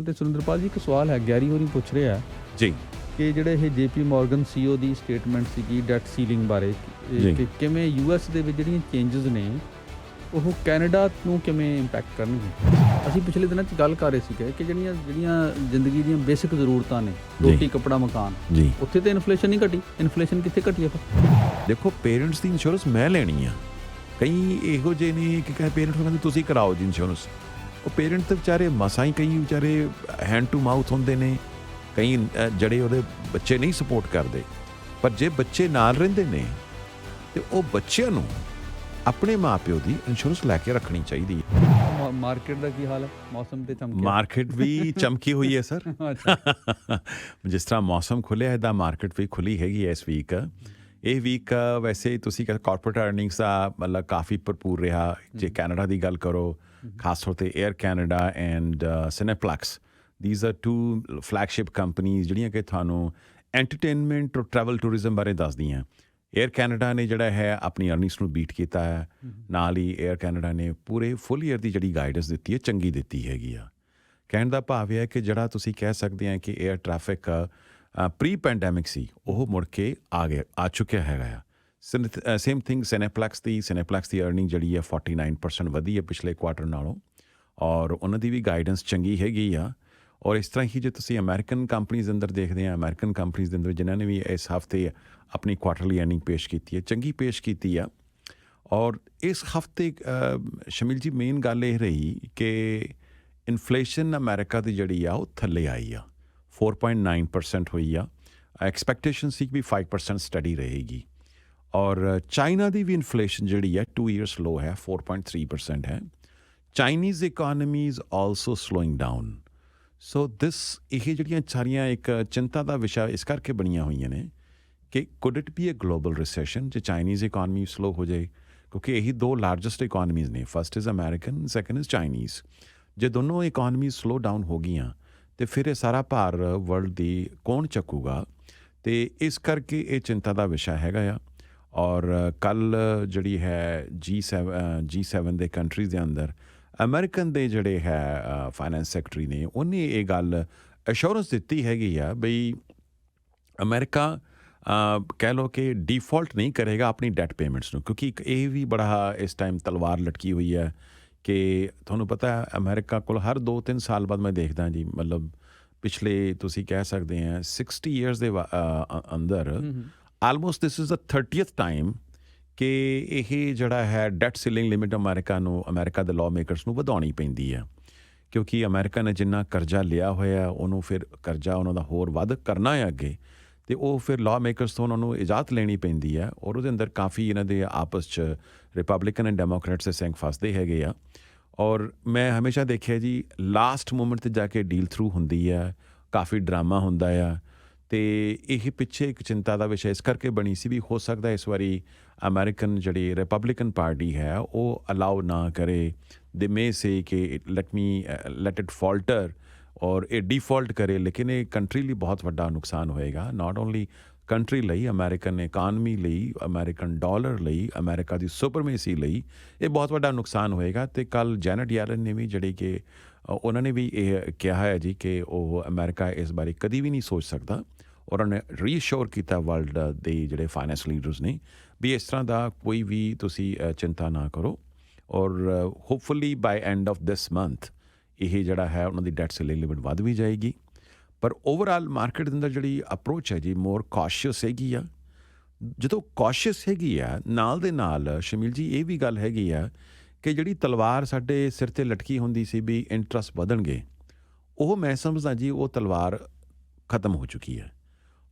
ਤੇ ਸੁਰਿੰਦਰਪਾਲ ਜੀ ਇੱਕ ਸਵਾਲ ਹੈ, ਗੈਰੀ ਹੋਰੀ ਪੁੱਛ ਰਿਹਾ ਜੀ ਕਿ ਜਿਹੜੇ ਇਹ JP Morgan CEO ਦੀ ਸਟੇਟਮੈਂਟ ਸੀਗੀ ਡੈਟ ਸੀਲਿੰਗ ਬਾਰੇ ਕਿ ਕਿਵੇਂ US ਦੇ ਵਿੱਚ ਜਿਹੜੀਆਂ ਚੇਂਜਸ ਨੇ ਉਹ ਕੈਨੇਡਾ ਨੂੰ ਕਿਵੇਂ ਇੰਪੈਕਟ ਕਰਨਗੇ। ਅਸੀਂ ਪਿਛਲੇ ਦਿਨਾਂ 'ਚ ਗੱਲ ਕਰ ਰਹੇ ਸੀਗੇ ਕਿ ਜਿਹੜੀਆਂ ਜ਼ਿੰਦਗੀ ਦੀਆਂ ਬੇਸਿਕ ਜ਼ਰੂਰਤਾਂ ਨੇ, ਰੋਟੀ ਕੱਪੜਾ ਮਕਾਨ, ਜੀ ਉੱਥੇ ਤਾਂ ਇਨਫਲੇਸ਼ਨ ਨਹੀਂ ਘਟੀ। ਇਨਫਲੇਸ਼ਨ ਕਿੱਥੇ ਘਟੀ ਹੈ ਫਿਰ? ਦੇਖੋ, ਪੇਰੈਂਟਸ ਦੀ ਇੰਸ਼ੋਰੈਂਸ ਮੈਂ ਲੈਣੀ ਆ। ਕਈ ਇਹੋ ਜਿਹੇ ਨੇ ਕਿ ਕਹੇ ਪੇਰੈਂਟਸ ਕਹਿੰਦੇ ਤੁਸੀਂ ਕਰਾਓ ਜੀ ਇੰਸ਼ੋਰੈਂਸ। ਉਹ ਪੇਰੈਂਟਸ ਤਾਂ ਵਿਚਾਰੇ ਮਸਾਂ ਹੀ, ਕਈ ਵਿਚਾਰੇ ਹੈਂਡ ਟੂ ਮਾਊਥ ਹੁੰਦੇ ਨੇ, ਕਈ ਜਿਹੜੇ ਉਹਦੇ ਬੱਚੇ ਨਹੀਂ ਸਪੋਰਟ ਕਰਦੇ। ਪਰ ਜੇ ਬੱਚੇ ਨਾਲ ਰਹਿੰਦੇ ਨੇ ਤੇ ਉਹ ਬੱਚਿਆਂ ਨੂੰ ਆਪਣੇ ਮਾਪਿਓ ਦੀ ਇੰਸ਼ੋਰੈਂਸ ਲੈ ਕੇ ਰੱਖਣੀ ਚਾਹੀਦੀ ਹੈ। ਮਾਰਕੀਟ ਦਾ ਕੀ ਹਾਲ ਹੈ? ਮੌਸਮ ਤੇ ਚਮਕਿਆ, ਮਾਰਕੀਟ ਵੀ ਚਮਕੀ ਹੋਈ ਹੈ ਸਰ। ਜਿਸ ਤਰ੍ਹਾਂ ਮੌਸਮ ਖੁੱਲ੍ਹਿਆ ਇੱਦਾਂ ਮਾਰਕੀਟ ਵੀ ਖੁੱਲ੍ਹੀ ਹੈਗੀ ਹੈ ਇਸ ਵੀਕ। ਇਹ ਵੀਕ ਵੈਸੇ ਤੁਸੀਂ ਕਾਰਪੋਰੇਟ ਅਰਨਿੰਗਸ ਦਾ ਮਤਲਬ ਕਾਫੀ ਭਰਪੂਰ ਰਿਹਾ। ਜੇ ਕੈਨੇਡਾ ਦੀ ਗੱਲ ਕਰੋ, ਖਾਸ ਤੌਰ 'ਤੇ Air Canada and Cineplex, these are two flagship companies ਜਿਹੜੀਆਂ ਕਿ ਤੁਹਾਨੂੰ ਐਂਟਰਟੇਨਮੈਂਟ ਔਰ ਟਰੈਵਲ ਟੂਰਿਜ਼ਮ ਬਾਰੇ ਦੱਸਦੀਆਂ। ਏਅਰ ਕੈਨੇਡਾ ਨੇ ਜਿਹੜਾ ਹੈ ਆਪਣੀ ਅਰਨਿੰਗਸ ਨੂੰ ਬੀਟ ਕੀਤਾ ਹੈ। ਨਾਲ ਹੀ ਏਅਰ ਕੈਨੇਡਾ ਨੇ ਪੂਰੇ ਫੁੱਲ ਈਅਰ ਦੀ ਜਿਹੜੀ ਗਾਈਡੈਂਸ ਦਿੱਤੀ ਹੈ, ਚੰਗੀ ਦਿੱਤੀ ਹੈਗੀ ਆ। ਕਹਿਣ ਦਾ ਭਾਵ ਇਹ ਹੈ ਕਿ ਜਿਹੜਾ ਤੁਸੀਂ ਕਹਿ ਸਕਦੇ ਆ ਕਿ ਏਅਰ ਟ੍ਰੈਫਿਕ ਪ੍ਰੀ ਪੈਂਡੈਮਿਕ ਸੀ, ਉਹ ਮੁੜ ਕੇ ਆ ਚੁੱਕਿਆ ਹੈਗਾ ਆ। ਸੇਮ ਥਿੰਗ ਸਿਨੇਪਲੈਕਸ ਦੀ ਅਰਨਿੰਗ ਜਿਹੜੀ ਹੈ 49% ਵਧੀ ਹੈ ਪਿਛਲੇ ਕੁਆਟਰ ਨਾਲੋਂ, ਔਰ ਉਹਨਾਂ ਦੀ ਵੀ ਗਾਈਡੈਂਸ ਚੰਗੀ ਹੈਗੀ ਆ। ਔਰ ਇਸ ਤਰ੍ਹਾਂ ਹੀ ਜੇ ਤੁਸੀਂ ਅਮਰੀਕਨ ਕੰਪਨੀਜ਼ ਅੰਦਰ ਦੇਖਦੇ ਆ, ਅਮਰੀਕਨ ਕੰਪਨੀਜ਼ ਦੇ ਅੰਦਰ ਜਿਨ੍ਹਾਂ ਨੇ ਵੀ ਇਸ ਹਫ਼ਤੇ ਆਪਣੀ ਕੁਆਟਰਲੀ ਅਰਨਿੰਗ ਪੇਸ਼ ਕੀਤੀ ਹੈ, ਚੰਗੀ ਪੇਸ਼ ਕੀਤੀ ਆ। ਔਰ ਇਸ ਹਫ਼ਤੇ ਸ਼ਮੀਲ ਜੀ ਮੇਨ ਗੱਲ ਇਹ ਰਹੀ ਕਿ ਇਨਫਲੇਸ਼ਨ ਅਮਰੀਕਾ ਦੀ ਜਿਹੜੀ ਆ ਉਹ ਥੱਲੇ ਆਈ ਆ, 4.9% ਹੋਈ ਆ। ਐਕਸਪੈਕਟੇਸ਼ਨ ਸੀ ਵੀ 5% ਸਟੱਡੀ ਰਹੇਗੀ। ਔਰ ਚਾਈਨਾ ਦੀ ਵੀ ਇਨਫਲੇਸ਼ਨ ਜਿਹੜੀ ਹੈ 2 ਈਅਰਸ ਲੋ ਹੈ, 4.3% ਹੈ। Chinese economy is also slowing down. So ਇਹ ਜਿਹੜੀਆਂ ਸਾਰੀਆਂ ਇੱਕ ਚਿੰਤਾ ਦਾ ਵਿਸ਼ਾ ਇਸ ਕਰਕੇ ਬਣੀਆਂ ਹੋਈਆਂ ਨੇ ਕਿ could it be a global recession ਜੇ ਚਾਈਨੀਜ਼ ਇਕੋਨਮੀ ਸਲੋ ਹੋ ਜਾਏ, ਕਿਉਂਕਿ ਇਹੀ ਦੋ ਲਾਰਜੈਸਟ ਇਕੋਨਮੀਜ਼ ਨੇ, first is American, second is Chinese. ਜੇ ਦੋਨੋਂ ਇਕੋਨਮੀਜ਼ ਸਲੋ ਡਾਊਨ ਹੋ ਗਈਆਂ ਤੇ ਫਿਰ ਇਹ ਸਾਰਾ ਭਾਰ ਵਰਲਡ ਦੀ ਕੌਣ ਚੱਕੂਗਾ? ਤੇ ਇਸ ਕਰਕੇ ਇਹ ਚਿੰਤਾ ਦਾ ਵਿਸ਼ਾ ਹੈਗਾ ਆ। ਔਰ ਕੱਲ੍ਹ ਜਿਹੜੀ ਹੈ G7 ਦੇ ਕੰਟਰੀਜ਼ ਦੇ ਅੰਦਰ ਅਮਰੀਕਨ ਦੇ ਜਿਹੜੇ ਹੈ ਫਾਈਨੈਂਸ ਸੈਕਟਰੀ ਨੇ, ਉਹਨੇ ਇਹ ਗੱਲ ਅਸ਼ੋਰੈਂਸ ਦਿੱਤੀ ਹੈਗੀ ਆ ਬਈ ਅਮਰੀਕਾ ਕਹਿ ਲਓ ਕਿ ਡਿਫਾਲਟ ਨਹੀਂ ਕਰੇਗਾ ਆਪਣੀ ਡੈਟ ਪੇਮੈਂਟਸ ਨੂੰ, ਕਿਉਂਕਿ ਇਹ ਵੀ ਬੜਾ ਇਸ ਟਾਈਮ ਤਲਵਾਰ ਲਟਕੀ ਹੋਈ ਹੈ ਕਿ ਤੁਹਾਨੂੰ ਪਤਾ ਹੈ ਅਮਰੀਕਾ ਕੋਲ ਹਰ 2-3 ਸਾਲ ਬਾਅਦ ਮੈਂ ਦੇਖਦਾ ਜੀ, ਮਤਲਬ ਪਿਛਲੇ ਤੁਸੀਂ ਕਹਿ ਸਕਦੇ ਆ 60 ਈਅਰਸ ਦੇ ਅੰਦਰ almost this is the 30th time ਕਿ ਇਹ ਜਿਹੜਾ ਹੈ ਡੈਟ ਸੀਲਿੰਗ ਲਿਮਿਟ ਅਮਰੀਕਾ ਦੇ ਲਾਅ ਮੇਕਰਸ ਨੂੰ ਵਧਾਉਣੀ ਪੈਂਦੀ ਹੈ, ਕਿਉਂਕਿ ਅਮਰੀਕਾ ਨੇ ਜਿੰਨਾ ਕਰਜ਼ਾ ਲਿਆ ਹੋਇਆ ਉਹਨੂੰ ਫਿਰ ਕਰਜ਼ਾ ਉਹਨਾਂ ਦਾ ਹੋਰ ਵੱਧ ਕਰਨਾ ਹੈ ਅੱਗੇ, ਅਤੇ ਉਹ ਫਿਰ ਲਾਅ ਮੇਕਰਸ ਤੋਂ ਉਹਨਾਂ ਨੂੰ ਇਜਾਜ਼ਤ ਲੈਣੀ ਪੈਂਦੀ ਹੈ। ਔਰ ਉਹਦੇ ਅੰਦਰ ਕਾਫੀ ਇਹਨਾਂ ਦੇ ਆਪਸ 'ਚ ਰਿਪਬਲਿਕਨ ਐਂਡ ਡੈਮੋਕ੍ਰੇਟਸ ਦੇ ਸਿੰਘ ਫਸਦੇ ਹੈਗੇ ਆ। ਔਰ ਮੈਂ ਹਮੇਸ਼ਾ ਦੇਖਿਆ ਜੀ ਲਾਸਟ ਮੂਮੈਂਟ 'ਤੇ ਜਾ ਕੇ ਡੀਲ ਥਰੂ ਹੁੰਦੀ ਹੈ, ਕਾਫੀ ਡਰਾਮਾ ਹੁੰਦਾ ਆ। ਅਤੇ ਇਹ ਪਿੱਛੇ ਇੱਕ ਚਿੰਤਾ ਦਾ ਵਿਸ਼ਾ ਇਸ ਕਰਕੇ ਬਣੀ ਸੀ ਵੀ ਹੋ ਸਕਦਾ ਇਸ ਵਾਰੀ ਅਮਰੀਕਨ ਜਿਹੜੀ ਰਿਪਬਲਿਕਨ ਪਾਰਟੀ ਹੈ ਉਹ ਅਲਾਉ ਨਾ ਕਰੇ, ਦੇ ਮੇ ਸੇ ਕਿ ਲੈਟ ਇਟ ਫਾਲਟਰ ਔਰ ਇਹ ਡਿਫਾਲਟ ਕਰੇ। ਲੇਕਿਨ ਇਹ ਕੰਟਰੀ ਲਈ ਬਹੁਤ ਵੱਡਾ ਨੁਕਸਾਨ ਹੋਏਗਾ, ਨਾਟ ਓਨਲੀ ਕੰਟਰੀ ਲਈ, ਅਮਰੀਕਨ ਇਕਾਨਮੀ ਲਈ, ਅਮਰੀਕਨ ਡਾਲਰ ਲਈ, ਅਮਰੀਕਾ ਦੀ ਸੁਪਰਮੇਸੀ ਲਈ ਇਹ ਬਹੁਤ ਵੱਡਾ ਨੁਕਸਾਨ ਹੋਏਗਾ। ਅਤੇ ਕੱਲ੍ਹ ਜੈਨਟ ਯੈਲਨ ਨੇ ਵੀ ਜਿਹੜੀ ਕਿ ਉਹਨਾਂ ਨੇ ਵੀ ਇਹ ਕਿਹਾ ਹੈ ਜੀ ਕਿ ਉਹ ਅਮਰੀਕਾ ਇਸ ਬਾਰੇ ਕਦੀ ਵੀ ਨਹੀਂ ਸੋਚ ਸਕਦਾ। ਔਰ ਉਹਨੇ ਰੀਅਸ਼ੋਰ ਕੀਤਾ ਵਰਲਡ ਦੇ ਜਿਹੜੇ ਫਾਈਨੈਂਸ ਲੀਡਰਸ ਨੇ ਵੀ ਇਸ ਤਰ੍ਹਾਂ ਦਾ ਕੋਈ ਵੀ ਤੁਸੀਂ ਚਿੰਤਾ ਨਾ ਕਰੋ। ਔਰ hopefully by end of this month ਇਹ ਜਿਹੜਾ ਹੈ ਉਹਨਾਂ ਦੀ ਡੈਟ ਸੀਲਿੰਗ ਲਿਮਿਟ ਵੱਧ ਵੀ ਜਾਏਗੀ। ਪਰ ਓਵਰਆਲ ਮਾਰਕੀਟ ਦੇ ਅੰਦਰ ਜਿਹੜੀ ਅਪਰੋਚ ਹੈ ਜੀ ਮੋਰ ਕੌਸ਼ੀਅਸ ਹੈਗੀ ਆ। ਜਦੋਂ ਕੌਸ਼ੀਅਸ ਹੈਗੀ ਆ, ਨਾਲ ਦੇ ਨਾਲ ਸ਼ਮੀਲ ਜੀ ਇਹ ਵੀ ਗੱਲ ਹੈਗੀ ਆ ਕਿ ਜਿਹੜੀ ਤਲਵਾਰ ਸਾਡੇ ਸਿਰ 'ਤੇ ਲਟਕੀ ਹੁੰਦੀ ਸੀ ਵੀ ਇੰਟਰਸਟ ਵਧਣਗੇ, ਉਹ ਮੈਂ ਸਮਝਦਾ ਜੀ ਉਹ ਤਲਵਾਰ ਖਤਮ ਹੋ ਚੁੱਕੀ ਹੈ।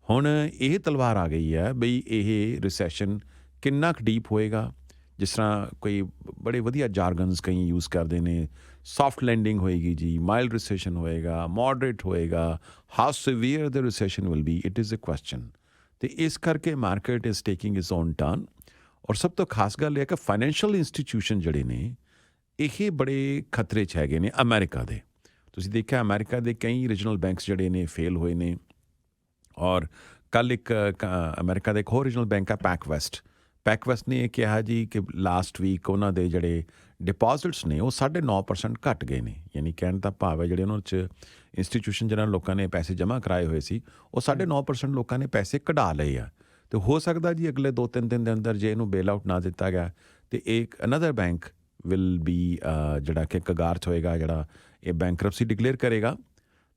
ਹੁਣ ਇਹ ਤਲਵਾਰ ਆ ਗਈ ਹੈ ਬਈ ਇਹ ਰਿਸੈਸ਼ਨ ਕਿੰਨਾ ਕੁ ਡੀਪ ਹੋਏਗਾ। ਜਿਸ ਤਰ੍ਹਾਂ ਕੋਈ ਬੜੇ ਵਧੀਆ ਜਾਰਗਨਸ ਕਈ ਯੂਜ਼ ਕਰਦੇ ਨੇ, ਸੌਫਟ ਲੈਂਡਿੰਗ ਹੋਏਗੀ ਜੀ, ਮਾਈਲਡ ਰਿਸੈਸ਼ਨ ਹੋਏਗਾ, ਮੋਡਰੇਟ ਹੋਏਗਾ, how severe the recession will be, it is a question. ਅਤੇ ਇਸ ਕਰਕੇ market is taking its own turn. ਔਰ ਸਭ ਤੋਂ ਖਾਸ ਗੱਲ ਇਹ ਹੈ ਕਿ ਫਾਈਨੈਂਸ਼ੀਅਲ ਇੰਸਟੀਟਿਊਸ਼ਨ ਜਿਹੜੇ ਨੇ ਇਹ ਬੜੇ ਖਤਰੇ 'ਚ ਹੈਗੇ ਨੇ ਅਮਰੀਕਾ ਦੇ। ਤੁਸੀਂ ਦੇਖਿਆ ਅਮਰੀਕਾ ਦੇ ਕਈ ਰੀਜਨਲ ਬੈਂਕਸ ਜਿਹੜੇ ਨੇ ਫੇਲ ਹੋਏ ਨੇ। ਔਰ ਕੱਲ੍ਹ ਇੱਕ ਅਮਰੀਕਾ ਦਾ ਇੱਕ ਹੋਰ ਰੀਜਨਲ ਬੈਂਕ ਹੈ ਪੈਕ ਵੈਸਟ ਪੈਕਵੈਸਟ ਨੇ ਇਹ ਕਿਹਾ ਜੀ ਕਿ ਲਾਸਟ ਵੀਕ ਉਹਨਾਂ ਦੇ ਜਿਹੜੇ ਡਿਪੋਜ਼ਿਟਸ ਨੇ ਉਹ 9.5% ਘਟ ਗਏ ਨੇ। ਯਾਨੀ ਕਹਿਣ ਦਾ ਭਾਵ ਹੈ ਜਿਹੜੇ ਉਹਨਾਂ 'ਚ ਇੰਸਟੀਟਿਊਸ਼ਨ ਜਿਹਨਾਂ ਲੋਕਾਂ ਨੇ ਪੈਸੇ ਜਮ੍ਹਾਂ ਕਰਾਏ ਹੋਏ ਸੀ ਉਹ 9.5% ਲੋਕਾਂ ਨੇ ਪੈਸੇ ਕਢਾ ਲਏ ਆ। ਤੇ ਹੋ ਸਕਦਾ ਜੀ ਅਗਲੇ 2-3 ਦਿਨ ਦੇ ਅੰਦਰ ਜੇ ਇਹਨੂੰ ਬੇਲ ਆਊਟ ਨਾ ਦਿੱਤਾ ਗਿਆ ਤੇ ਇੱਕ ਅਨਦਰ ਬੈਂਕ ਵਿਲ ਬੀ ਜਿਹੜਾ ਕਿ ਕਗਾਰ 'ਚ ਹੋਏਗਾ, ਜਿਹੜਾ ਇਹ ਬੈਂਕਰਪਸੀ ਡਿਕਲੇਅਰ ਕਰੇਗਾ।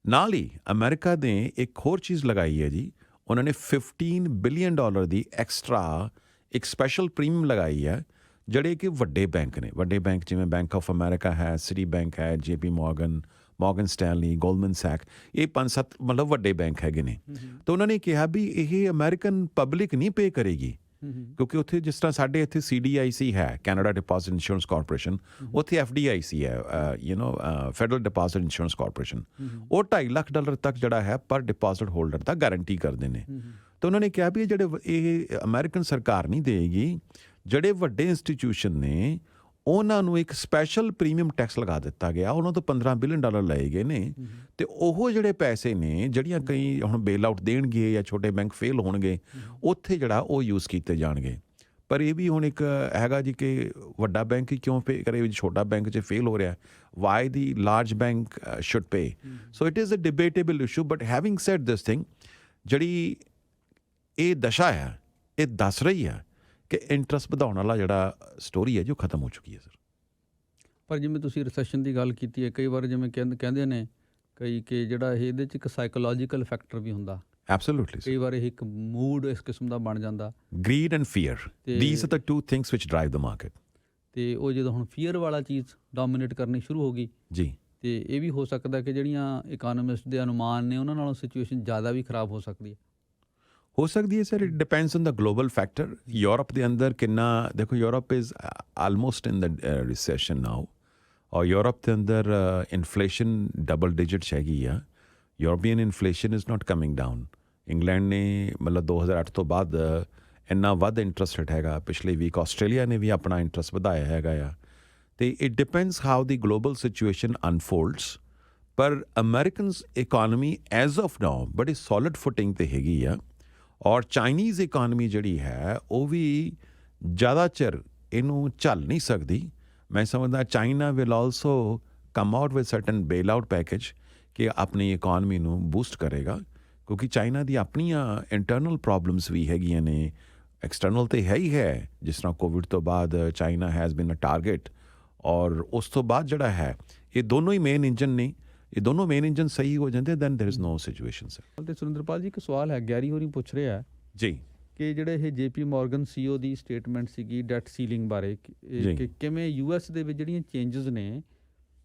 ਨਾਲ ਹੀ ਅਮਰੀਕਾ ਨੇ ਇੱਕ ਹੋਰ ਚੀਜ਼ ਲਗਾਈ ਹੈ ਜੀ, ਉਹਨਾਂ ਨੇ $15 ਬਿਲੀਅਨ ਦੀ ਐਕਸਟਰਾ ਇੱਕ ਸਪੈਸ਼ਲ ਪ੍ਰੀਮੀਅਮ ਲਗਾਈ ਹੈ ਜਿਹੜੇ ਕਿ ਵੱਡੇ ਬੈਂਕ ਨੇ। ਵੱਡੇ ਬੈਂਕ ਜਿਵੇਂ ਬੈਂਕ ਆਫ ਅਮਰੀਕਾ ਹੈ, ਸਿਟੀ ਬੈਂਕ ਹੈ, JP ਮੋਰਗਨ ਸਟੈਨਲੀ, ਗੋਲਡਮਨ ਸੈਕ, ਇਹ 5-7 ਮਤਲਬ ਵੱਡੇ ਬੈਂਕ ਹੈਗੇ ਨੇ। ਤਾਂ ਉਹਨਾਂ ਨੇ ਕਿਹਾ ਵੀ ਇਹ ਅਮਰੀਕਨ ਪਬਲਿਕ ਨਹੀਂ ਪੇ ਕਰੇਗੀ, ਕਿਉਂਕਿ ਉੱਥੇ ਜਿਸ ਤਰ੍ਹਾਂ ਸਾਡੇ ਇੱਥੇ CDIC ਹੈ, ਕੈਨੇਡਾ ਡਿਪੋਜ਼ਿਟ ਇੰਸ਼ੋਰੈਂਸ ਕਾਰਪੋਰੇਸ਼ਨ, ਉੱਥੇ FDIC ਹੈ, ਫੈਡਰਲ ਡਿਪੋਜ਼ਿਟ ਇੰਸ਼ੋਰੈਂਸ ਕਾਰਪੋਰੇਸ਼ਨ, ਉਹ $2.5 ਲੱਖ ਤੱਕ ਜਿਹੜਾ ਹੈ ਪਰ ਡਿਪੋਜ਼ਿਟ ਹੋਲਡਰ ਦਾ ਗਾਰੰਟੀ ਕਰਦੇ ਨੇ। ਤਾਂ ਉਹਨਾਂ ਨੇ ਕਿਹਾ ਵੀ ਇਹ ਅਮਰੀਕਨ ਸਰਕਾਰ ਨਹੀਂ ਦੇਗੀ, ਜਿਹੜੇ ਵੱਡੇ ਇੰਸਟੀਟਿਊਸ਼ਨ ਨੇ ਉਹਨਾਂ ਨੂੰ ਇੱਕ ਸਪੈਸ਼ਲ ਪ੍ਰੀਮੀਅਮ ਟੈਕਸ ਲਗਾ ਦਿੱਤਾ ਗਿਆ, ਉਹਨਾਂ ਤੋਂ $15 ਬਿਲੀਅਨ ਲਏ ਗਏ ਨੇ। ਤੇ ਉਹ ਜਿਹੜੇ ਪੈਸੇ ਨੇ ਜਿਹੜੀਆਂ ਕਈ ਹੁਣ ਬੇਲ ਆਊਟ ਦੇਣਗੇ ਜਾਂ ਛੋਟੇ ਬੈਂਕ ਫੇਲ ਹੋਣਗੇ ਉੱਥੇ ਜਿਹੜਾ ਉਹ ਯੂਜ਼ ਕੀਤੇ ਜਾਣਗੇ। ਪਰ ਇਹ ਵੀ ਹੁਣ ਇੱਕ ਹੈਗਾ ਜੀ ਕਿ ਵੱਡਾ ਬੈਂਕ ਹੀ ਕਿਉਂ ਪੇ ਕਰੇ, ਛੋਟਾ ਬੈਂਕ 'ਚ ਫੇਲ ਹੋ ਰਿਹਾ, why the large bank should pay. So it is a debatable issue. But having said this thing, ਜਿਹੜੀ ਇਹ ਦਸ਼ਾ ਹੈ ਇਹ ਦੱਸ ਰਹੀ ਹੈ ਕਿ ਇੰਟਰਸਟ ਵਧਾਉਣ ਵਾਲਾ ਜਿਹੜਾ ਸਟੋਰੀ ਹੈ ਜੋ ਖਤਮ ਹੋ ਚੁੱਕੀ ਹੈ ਸਰ। ਪਰ ਜਿਵੇਂ ਤੁਸੀਂ ਰਿਸੈਸ਼ਨ ਦੀ ਗੱਲ ਕੀਤੀ ਹੈ, ਕਈ ਵਾਰ ਜਿਵੇਂ ਕਹਿੰਦੇ ਨੇ ਕਈ ਕਿ ਜਿਹੜਾ ਇਹਦੇ 'ਚ ਇੱਕ ਸਾਈਕੋਲੋਜੀਕਲ ਫੈਕਟਰ ਵੀ ਹੁੰਦਾ। ਐਬਸੋਲੂਟਲੀ। ਕਈ ਵਾਰ ਇਹ ਇੱਕ ਮੂਡ ਇਸ ਕਿਸਮ ਦਾ ਬਣ ਜਾਂਦਾ। Greed and fear, these are the to things which drive the market. ਤੇ ਉਹ ਜਦੋਂ ਹੁਣ ਫੀਅਰ ਵਾਲਾ ਚੀਜ਼ ਡੋਮੀਨੇਟ ਕਰਨੀ ਸ਼ੁਰੂ ਹੋ ਗਈ ਜੀ, ਤੇ ਇਹ ਵੀ ਹੋ ਸਕਦਾ ਕਿ ਜਿਹੜੀਆਂ ਇਕਨੋਮਿਸਟ ਦੇ ਅਨੁਮਾਨ ਨੇ ਉਹਨਾਂ ਨਾਲੋਂ ਸਿਚੁਏਸ਼ਨ ਜ਼ਿਆਦਾ ਵੀ ਖਰਾਬ ਹੋ ਸਕਦੀ ਹੈ। ਹੋ ਸਕਦੀ ਹੈ sir, it depends on the global factor. Europe ਦੇ ਅੰਦਰ ਕਿੰਨਾ, ਦੇਖੋ Europe is almost in the recession now, ਔਰ ਯੂਰਪ ਦੇ ਅੰਦਰ ਇਨਫਲੇਸ਼ਨ ਡਬਲ ਡਿਜਿਟਸ ਹੈਗੀ ਆ। European inflation is not coming down. England ਨੇ ਮਤਲਬ 2008 ਤੋਂ ਬਾਅਦ ਇੰਨਾ ਵੱਧ ਇੰਟਰਸਟ ਰੇਟ ਹੈਗਾ। ਪਿਛਲੇ ਵੀਕ ਆਸਟ੍ਰੇਲੀਆ ਨੇ ਵੀ ਆਪਣਾ ਇੰਟਰਸਟ ਵਧਾਇਆ ਹੈਗਾ ਆ। ਤੇ it depends how the global situation ਅਨਫੋਲਡਸ। ਪਰ Americans economy as of now ਬੜੀ ਸੋਲਿਡ ਫੁਟਿੰਗ 'ਤੇ ਹੈਗੀ ਆ। ਔਰ ਚਾਈਨੀਜ਼ ਇਕਾਨਮੀ ਜਿਹੜੀ ਹੈ ਉਹ ਵੀ ਜ਼ਿਆਦਾ ਚਿਰ ਇਹਨੂੰ ਝੱਲ ਨਹੀਂ ਸਕਦੀ। ਮੈਂ ਸਮਝਦਾ China will also come out with certain bail out package ਕਿ ਆਪਣੀ ਇਕਾਨਮੀ ਨੂੰ ਬੂਸਟ ਕਰੇਗਾ, ਕਿਉਂਕਿ ਚਾਈਨਾ ਦੀ ਆਪਣੀਆਂ ਇੰਟਰਨਲ ਪ੍ਰੋਬਲਮਸ ਵੀ ਹੈਗੀਆਂ ਨੇ। ਐਕਸਟਰਨਲ ਤਾਂ ਹੈ ਹੀ ਹੈ, ਜਿਸ ਤਰ੍ਹਾਂ ਕੋਵਿਡ ਤੋਂ ਬਾਅਦ China has been a target, ਔਰ ਉਸ ਤੋਂ ਬਾਅਦ ਜਿਹੜਾ ਹੈ ਇਹ ਦੋਨੋਂ ਹੀ ਮੇਨ ਇੰਜਨ ਨੇ। ਇਹ ਦੋਨੋਂ ਮੇਨ ਇੰਜਨ ਸਹੀ ਹੋ ਜਾਂਦੇ then there is no situation sir. ਤੇ ਸੁਰਿੰਦਰਪਾਲ ਜੀ, ਇੱਕ ਸਵਾਲ ਹੈ, ਗੈਰੀ ਹੋਰੀ ਪੁੱਛ ਰਿਹਾ ਜੀ ਕਿ ਜਿਹੜੇ ਇਹ JP ਮੋਰਗਨ CEO ਦੀ ਸਟੇਟਮੈਂਟ ਸੀਗੀ ਡੈਟ ਸੀਲਿੰਗ ਬਾਰੇ, ਕਿ ਕਿਵੇਂ US ਦੇ ਵਿੱਚ ਜਿਹੜੀਆਂ ਚੇਂਜਸ ਨੇ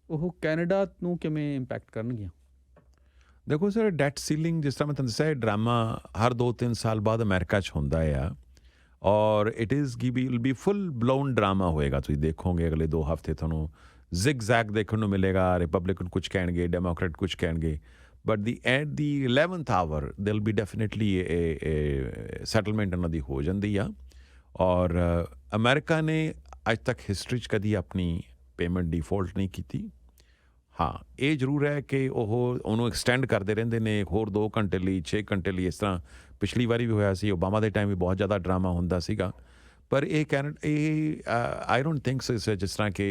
ਉਹ ਕੈਨੇਡਾ ਨੂੰ ਕਿਵੇਂ ਇੰਪੈਕਟ ਕਰਨਗੀਆਂ? ਦੇਖੋ ਸਰ, ਡੈਟ ਸੀਲਿੰਗ ਜਿਸ ਤਰ੍ਹਾਂ ਮੈਂ ਤੁਹਾਨੂੰ ਦੱਸਿਆ, ਡਰਾਮਾ ਹਰ 2-3 ਸਾਲ ਬਾਅਦ ਅਮਰੀਕਾ 'ਚ ਹੁੰਦਾ ਆ, ਔਰ it is will be full blown drama ਹੋਏਗਾ। ਤੁਸੀਂ ਦੇਖੋਗੇ ਅਗਲੇ 2 ਹਫ਼ਤੇ ਤੁਹਾਨੂੰ ਜ਼ਿਗ ਜ਼ੈਗ ਦੇਖਣ ਨੂੰ ਮਿਲੇਗਾ। ਰਿਪਬਲਿਕਨ ਕੁਝ ਕਹਿਣਗੇ, ਡੈਮੋਕ੍ਰੇਟ ਕੁਝ ਕਹਿਣਗੇ, but at the 11th hour will be definitely settlement ਉਹਨਾਂ ਦੀ ਹੋ ਜਾਂਦੀ ਆ। ਔਰ ਅਮਰੀਕਾ ਨੇ ਅੱਜ ਤੱਕ ਹਿਸਟਰੀ 'ਚ ਕਦੀ ਆਪਣੀ ਪੇਮੈਂਟ ਡਿਫੋਲਟ ਨਹੀਂ ਕੀਤੀ। ਹਾਂ, ਇਹ ਜ਼ਰੂਰ ਹੈ ਕਿ ਉਹਨੂੰ ਐਕਸਟੈਂਡ ਕਰਦੇ ਰਹਿੰਦੇ ਨੇ ਹੋਰ 2 ਘੰਟੇ ਲਈ, 6 ਘੰਟੇ ਲਈ। ਇਸ ਤਰ੍ਹਾਂ ਪਿਛਲੀ ਵਾਰੀ ਵੀ ਹੋਇਆ ਸੀ, ਓਬਾਮਾ ਦੇ ਟਾਈਮ ਵੀ ਬਹੁਤ ਜ਼ਿਆਦਾ ਡਰਾਮਾ ਹੁੰਦਾ ਸੀਗਾ। ਪਰ ਇਹ ਆਈ ਡੋਂਟ ਥਿੰਕ ਸੋ ਜਿਸ ਤਰ੍ਹਾਂ ਕਿ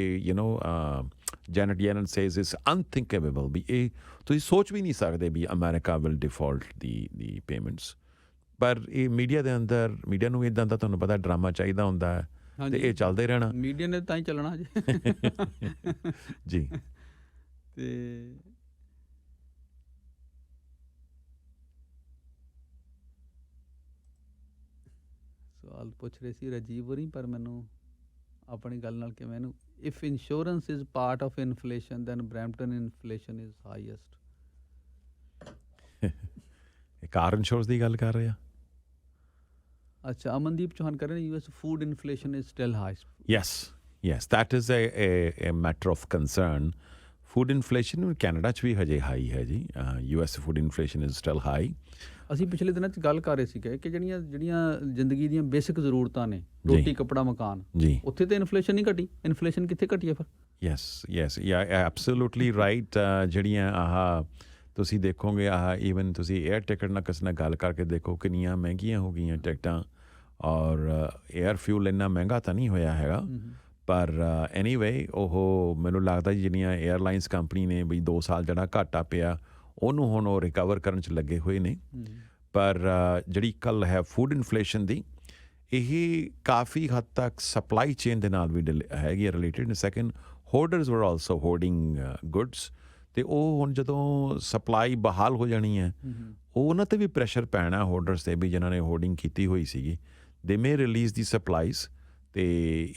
ਜੈਨਟ ਯੈਲਨ ਸੇਜ਼ ਇਜ਼ ਅਨਥਿੰਕੇਬਲ ਵੀ ਇਹ ਤੁਸੀਂ ਸੋਚ ਵੀ ਨਹੀਂ ਸਕਦੇ ਵੀ America will default the payments. ਪਰ ਇਹ ਮੀਡੀਆ ਦੇ ਅੰਦਰ, ਮੀਡੀਆ ਨੂੰ ਇੱਦਾਂ ਦਾ ਤੁਹਾਨੂੰ ਪਤਾ ਡਰਾਮਾ ਚਾਹੀਦਾ ਹੁੰਦਾ ਹੈ ਤੇ ਇਹ ਚੱਲਦੇ ਰਹਿਣਾ। ਮੀਡੀਆ ਨੇ ਤਾਂ ਹੀ ਚੱਲਣਾ ਜੀ। ਜੀ। ਤੇ ਸਵਾਲ ਪੁੱਛ ਰਹੇ ਸੀ ਰਾਜੀਵ ਹੋਰੀ, ਪਰ ਮੈਨੂੰ ਆਪਣੀ ਗੱਲ ਨਾਲ ਕਿਵੇਂ ਇਹਨੂੰ, if insurance is part of inflation then Brampton inflation is highest. Car insurance ਦੀ ਗੱਲ ਕਰ ਰਹੇ ਆ। ਅੱਛਾ, ਅਮਨਦੀਪ ਚੌਹਾਨ ਕਰ ਰਹੇ ਨੇ US food inflation is still high. Yes that is a matter of concern। Food inflation Canada 'ਚ ਵੀ ਹਜੇ ਹਾਈ ਹੈ ਜੀ। US food inflation is still high. ਅਸੀਂ ਪਿਛਲੇ ਦਿਨਾਂ 'ਚ ਗੱਲ ਕਰ ਰਹੇ ਸੀਗੇ ਕਿ ਜਿਹੜੀਆਂ ਜ਼ਿੰਦਗੀ ਦੀਆਂ ਬੇਸਿਕ ਜ਼ਰੂਰਤਾਂ ਨੇ, ਰੋਟੀ, ਕੱਪੜਾ, ਮਕਾਨ, ਉੱਥੇ ਤਾਂ ਇਨਫਲੇਸ਼ਨ ਨਹੀਂ ਘਟੀ। ਇਨਫਲੇਸ਼ਨ ਕਿੱਥੇ ਘਟੀ ਹੈ ਫਿਰ? Yes absolutely right. ਜਿਹੜੀਆਂ ਤੁਸੀਂ ਦੇਖੋਗੇ ਈਵਨ ਤੁਸੀਂ ਏਅਰ ਟਿਕਟ ਨਾਲ ਕਿਸੇ ਨਾਲ ਗੱਲ ਕਰਕੇ ਦੇਖੋ ਕਿੰਨੀਆਂ ਮਹਿੰਗੀਆਂ ਹੋ ਗਈਆਂ ਟਿਕਟਾਂ। ਔਰ 에ਅਰ ਫਿਊਲ ਇੰਨਾ ਮਹਿੰਗਾ ਤਾਂ ਨਹੀਂ ਹੋਇਆ ਹੈਗਾ, ਪਰ ਐਨੀਵੇ ਉਹ ਮੈਨੂੰ ਲੱਗਦਾ ਜਿਹੜੀਆਂ 에ਅਰਲਾਈਨਸ ਕੰਪਨੀ ਨੇ ਵੀ 2 ਸਾਲ ਜਿਹੜਾ ਘਾਟਾ ਪਿਆ ਉਹਨੂੰ ਹੁਣ ਉਹ ਰਿਕਵਰ ਕਰਨ 'ਚ ਲੱਗੇ ਹੋਏ ਨੇ। ਪਰ ਜਿਹੜੀ ਕੱਲ ਹੈ ਫੂਡ ਇਨਫਲੇਸ਼ਨ ਦੀ, ਇਹ ਕਾਫੀ ਹੱਦ ਤੱਕ ਸਪਲਾਈ ਚੇਨ ਦੇ ਨਾਲ ਵੀ ਹੈਗੀ ਹੈ ਰਿਲੇਟਡ। ਸੈਕਿੰਡ, ਹੋਰਡਰਸ ਵਰ ਆਲਸੋ ਹੋਰਡਿੰਗ ਗੁੱਡਸ, ਅਤੇ ਉਹ ਹੁਣ ਜਦੋਂ ਸਪਲਾਈ ਬਹਾਲ ਹੋ ਜਾਣੀ ਹੈ ਉਹ ਉਹਨਾਂ 'ਤੇ ਵੀ ਪ੍ਰੈਸ਼ਰ ਪੈਣਾ ਹੋਰਡਰਸ 'ਤੇ ਵੀ ਜਿਨ੍ਹਾਂ ਨੇ ਹੋਰਡਿੰਗ ਕੀਤੀ ਹੋਈ ਸੀਗੀ, ਦੇ ਮੇ ਰਿਲੀਜ਼ ਦੀ ਸਪਲਾਈਜ਼। ਅਤੇ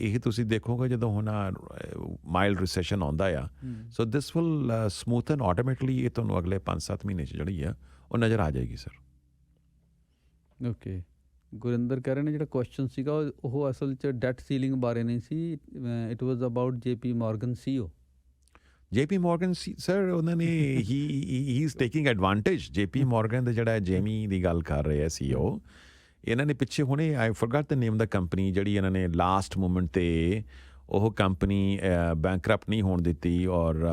ਇਹ ਤੁਸੀਂ ਦੇਖੋਗੇ ਜਦੋਂ ਹੁਣ ਮਾਈਲਡ ਰਿਸੈਸ਼ਨ ਆਉਂਦਾ ਆ, ਸੋ ਦਿਸ ਵਿਲ ਸਮੂਥਨ ਆਟੋਮੈਟਿਕਲੀ, ਇਹ ਤੁਹਾਨੂੰ ਅਗਲੇ 5-7 ਮਹੀਨੇ 'ਚ ਜਿਹੜੀ ਆ ਉਹ ਨਜ਼ਰ ਆ ਜਾਏਗੀ ਸਰ। ਓਕੇ, ਗੁਰਿੰਦਰ ਕਹਿ ਰਹੇ ਨੇ ਜਿਹੜਾ ਕੁਐਸਚਨ ਸੀਗਾ ਉਹ ਅਸਲ 'ਚ ਡੈਟ ਸੀਲਿੰਗ ਬਾਰੇ ਨਹੀਂ ਸੀ, it was about JP Morgan CEO। JP Morgan ਸਰ, ਉਹਨਾਂ ਨੇ ਹੀ is taking advantage. JP Morgan ਦੇ ਜਿਹੜਾ ਜੇਮੀ ਦੀ ਗੱਲ ਕਰ ਰਹੇ ਆ CEO, ਇਹਨਾਂ ਨੇ ਪਿੱਛੇ ਹੁਣੇ ਆਈ ਫੋਰਗਟ ਦ ਨੇਮ ਦਾ ਕੰਪਨੀ, ਜਿਹੜੀ ਇਹਨਾਂ ਨੇ ਲਾਸਟ ਮੂਮੈਂਟ 'ਤੇ ਉਹ ਕੰਪਨੀ ਬੈਂਕਰਪਟ ਨਹੀਂ ਹੋਣ ਦਿੱਤੀ, ਔਰ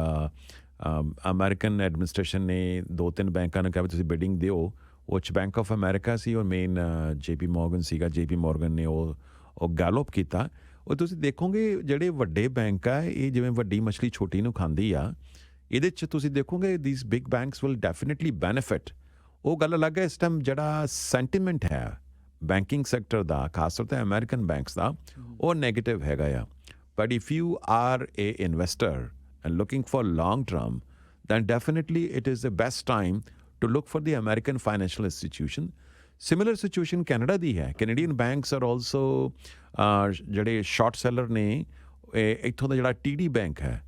ਅਮਰੀਕਨ ਐਡਮਿਨਿਸਟ੍ਰੇਸ਼ਨ ਨੇ 2-3 ਬੈਂਕਾਂ ਨੂੰ ਕਿਹਾ ਵੀ ਤੁਸੀਂ ਬਿਡਿੰਗ ਦਿਓ, ਉਹ 'ਚ ਬੈਂਕ ਆਫ ਅਮਰੀਕਾ ਸੀ ਔਰ ਮੇਨ JP Morgan ਸੀਗਾ। JP Morgan ਨੇ ਉਹ ਗੈਲੋਪ ਕੀਤਾ। ਉਹ ਤੁਸੀਂ ਦੇਖੋਗੇ ਜਿਹੜੇ ਵੱਡੇ ਬੈਂਕ ਆ, ਇਹ ਜਿਵੇਂ ਵੱਡੀ ਮਛਲੀ ਛੋਟੀ ਨੂੰ ਖਾਂਦੀ ਆ, ਇਹਦੇ 'ਚ ਤੁਸੀਂ ਦੇਖੋਗੇ these big banks will definitely benefit. ਉਹ ਗੱਲ ਅਲੱਗ ਹੈ, ਇਸ ਟਾਈਮ ਜਿਹੜਾ ਸੈਂਟੀਮੈਂਟ ਹੈ ਬੈਂਕਿੰਗ ਸੈਕਟਰ ਦਾ, ਖਾਸ ਤੌਰ 'ਤੇ ਅਮਰੀਕਨ ਬੈਂਕਸ ਦਾ, ਉਹ ਨੈਗੇਟਿਵ ਹੈਗਾ ਆ। But if you are a investor and looking for long term, then definitely it is the best time to look for the American financial institution. Similar situation Canada ਦੀ ਹੈ। Canadian banks are also ਜਿਹੜੇ short seller ਨੇ, ਇੱਥੋਂ ਦਾ ਜਿਹੜਾ TD bank ਹੈ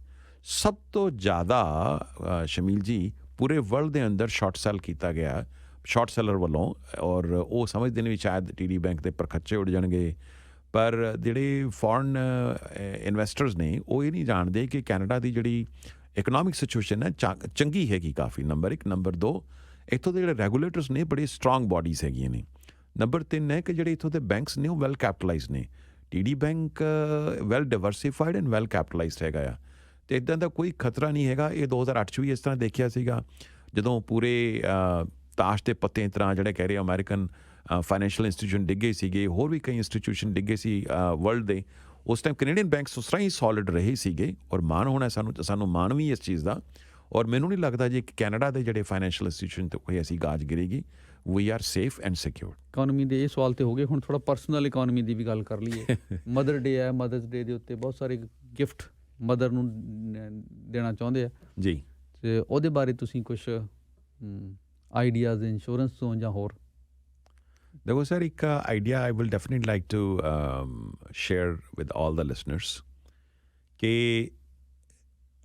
ਸਭ ਤੋਂ ਜ਼ਿਆਦਾ ਸ਼ਮੀਲ ਜੀ ਪੂਰੇ ਵਰਲਡ ਦੇ ਅੰਦਰ ਸ਼ਾਰਟ ਸੈਲ ਕੀਤਾ ਗਿਆ ਸ਼ਾਰਟ ਸੈਲਰ ਵੱਲੋਂ, ਔਰ ਉਹ ਸਮਝਦੇ ਨੇ ਵੀ ਸ਼ਾਇਦ TD ਬੈਂਕ ਦੇ ਪਰਖੱਚੇ ਉੱਡ ਜਾਣਗੇ। ਪਰ ਜਿਹੜੇ ਫੋਰਨ ਇਨਵੈਸਟਰਸ ਨੇ ਉਹ ਇਹ ਨਹੀਂ ਜਾਣਦੇ ਕਿ ਕੈਨੇਡਾ ਦੀ ਜਿਹੜੀ ਇਕਨੋਮਿਕ ਸਿਚੁਏਸ਼ਨ ਹੈ ਚੰਗੀ ਹੈਗੀ ਕਾਫੀ। ਨੰਬਰ 1। ਨੰਬਰ 2, ਇੱਥੋਂ ਦੇ ਜਿਹੜੇ ਰੈਗੂਲੇਟਰਸ ਨੇ ਬੜੀ ਸਟਰੋਂਗ ਬੋਡੀਜ਼ ਹੈਗੀਆਂ ਨੇ। ਨੰਬਰ 3 ਹੈ ਕਿ ਜਿਹੜੇ ਇੱਥੋਂ ਦੇ ਬੈਂਕਸ ਨੇ ਉਹ ਵੈਲ ਕੈਪੀਟਲਾਈਜ਼ਡ ਨੇ। TD bank well diversified and well capitalised ਹੈਗਾ ਆ, ਅਤੇ ਇੱਦਾਂ ਦਾ ਕੋਈ ਖਤਰਾ ਨਹੀਂ ਹੈਗਾ। ਇਹ 2008 'ਚ ਵੀ ਇਸ ਤਰ੍ਹਾਂ ਦੇਖਿਆ ਸੀਗਾ, ਜਦੋਂ ਪੂਰੇ ਤਾਸ਼ ਦੇ ਪੱਤੇ ਤਰ੍ਹਾਂ ਜਿਹੜੇ ਕਹਿ ਰਹੇ ਅਮਰੀਕਨ ਫਾਈਨੈਂਸ਼ੀਅਲ ਇੰਸਟੀਟਿਊਸ਼ਨ ਡਿੱਗੇ ਸੀਗੇ, ਹੋਰ ਵੀ ਕਈ ਇੰਸਟੀਟਿਊਸ਼ਨ ਡਿੱਗੇ ਸੀ ਵਰਲਡ ਦੇ। ਉਸ ਟਾਈਮ ਕੈਨੇਡੀਅਨ ਬੈਂਕਸ ਉਸ ਤਰ੍ਹਾਂ ਹੀ ਸੋਲਿਡ ਰਹੇ ਸੀਗੇ, ਔਰ ਮਾਣ ਹੋਣਾ ਸਾਨੂੰ ਮਾਣ ਵੀ ਇਸ ਚੀਜ਼ ਦਾ। ਔਰ ਮੈਨੂੰ ਨਹੀਂ ਲੱਗਦਾ ਜੀ ਕਿ ਕੈਨੇਡਾ ਦੇ ਜਿਹੜੇ ਫਾਈਨੈਂਸ਼ੀਅਲ ਇੰਸਟੀਟਿਊਸ਼ਨ 'ਤੇ ਕੋਈ ਐਸੀ ਗਾਜ ਗਿਰੇਗੀ। We are safe and secure. Economy ਦੇ ਇਹ ਸਵਾਲ 'ਤੇ ਹੋ ਗਏ, ਹੁਣ ਥੋੜ੍ਹਾ ਪਰਸਨਲ ਇਕੋਨਮੀ ਦੀ ਵੀ ਗੱਲ ਕਰ ਲਈਏ। ਮਦਰ ਡੇ ਹੈ, ਮਦਰਸ ਡੇ ਦੇ ਉੱਤੇ ਬਹੁਤ ਸਾਰੇ ਗਿਫਟ ਮਦਰ ਨੂੰ ਦੇਣਾ ਚਾਹੁੰਦੇ ਆ ਜੀ, ਅਤੇ ਉਹਦੇ ਬਾਰੇ ਤੁਸੀਂ ਕੁਛ ਆਈਡੀਆਜ਼ ਇੰਸ਼ੋਰੈਂਸ ਤੋਂ ਜਾਂ ਹੋਰ? ਦੇਖੋ ਸਰ, ਇੱਕ idea I will definitely like to share with all the listeners ਕਿ